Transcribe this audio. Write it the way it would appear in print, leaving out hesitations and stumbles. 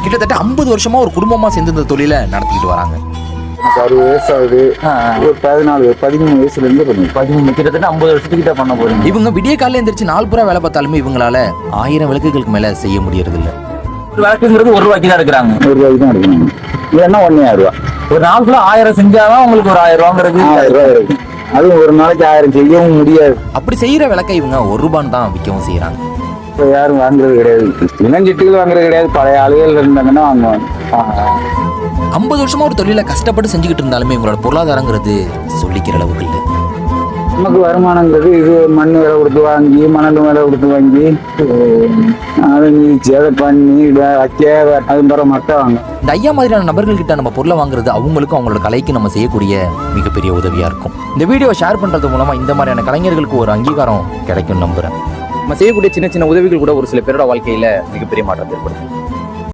கிட்டத்தட்ட 50 வருஷமா ஒரு குடும்பமா சேர்ந்து இந்த தொழிலை நடத்திக்கிட்டு வராங்க. 60 வயசு ஆகுது. ஒரு 13 வயசுல இருந்து பண்ணுங்க. கிட்டத்தட்ட 50 வருஷத்துக்கிட்ட பண்ண போறீங்க. இவங்க விடிய காலையில எந்திரிச்சு 4 புறா வேலை பார்த்தாலுமே இவங்களால 1000 விளக்குகளுக்கு மேல செய்ய முடியறது இல்ல. ஒரு விளக்குங்கிறது ₹1 தான் எடுக்கிறாங்க. ₹1 தான் எடுக்கணும். இல்லைன்னா 1000 ஒரு நாளுக்குள்ள 1000 செஞ்சாதான் உங்களுக்கு ஒரு ₹1000 ₹1000 இருக்கு. அதுவும் ஒரு நாளைக்கு 1000 செய்யவும் முடியாது. அப்படி செய்யற விளக்கை இவங்க ₹1 தான் விற்கவும் செய்யறாங்க. இப்போ யாரும் வாங்குறது கிடையாது. இளஞ்சிட்டுகள் வாங்குறது கிடையாது. பழைய ஆளுகள் இருந்தாங்கன்னா வாங்குவாங்க. 50 வருஷமா ஒரு தொழிலை கஷ்டப்பட்டு செஞ்சுக்கிட்டு இருந்தாலுமே இவங்களோட பொருளாதாரங்கிறது சொல்லிக்கிற அளவுக்கு இல்லை. நமக்கு வருமானங்கிறது இது மண் விலை கொடுத்து வாங்கி, மணல் விலை கொடுத்து வாங்கி, அதை நீச்சு அதை பண்ணி வைக்க அது பிற மட்டை வாங்க. இந்த ஐயா மாதிரியான நபர்கள் கிட்ட நம்ம பொருளை வாங்குறது அவங்களுக்கும் அவங்களோட கலைக்கு நம்ம செய்யக்கூடிய மிகப்பெரிய உதவியா இருக்கும். இந்த வீடியோவை ஷேர் பண்றது மூலமா இந்த மாதிரியான கலைஞர்களுக்கு ஒரு அங்கீகாரம் கிடைக்கும் நம்புறேன். நம்ம செய்யக்கூடிய சின்ன சின்ன உதவிகள் கூட ஒரு சில பேரோட வாழ்க்கையில மிகப்பெரிய மாற்றத்தை ஏற்படுத்தும்.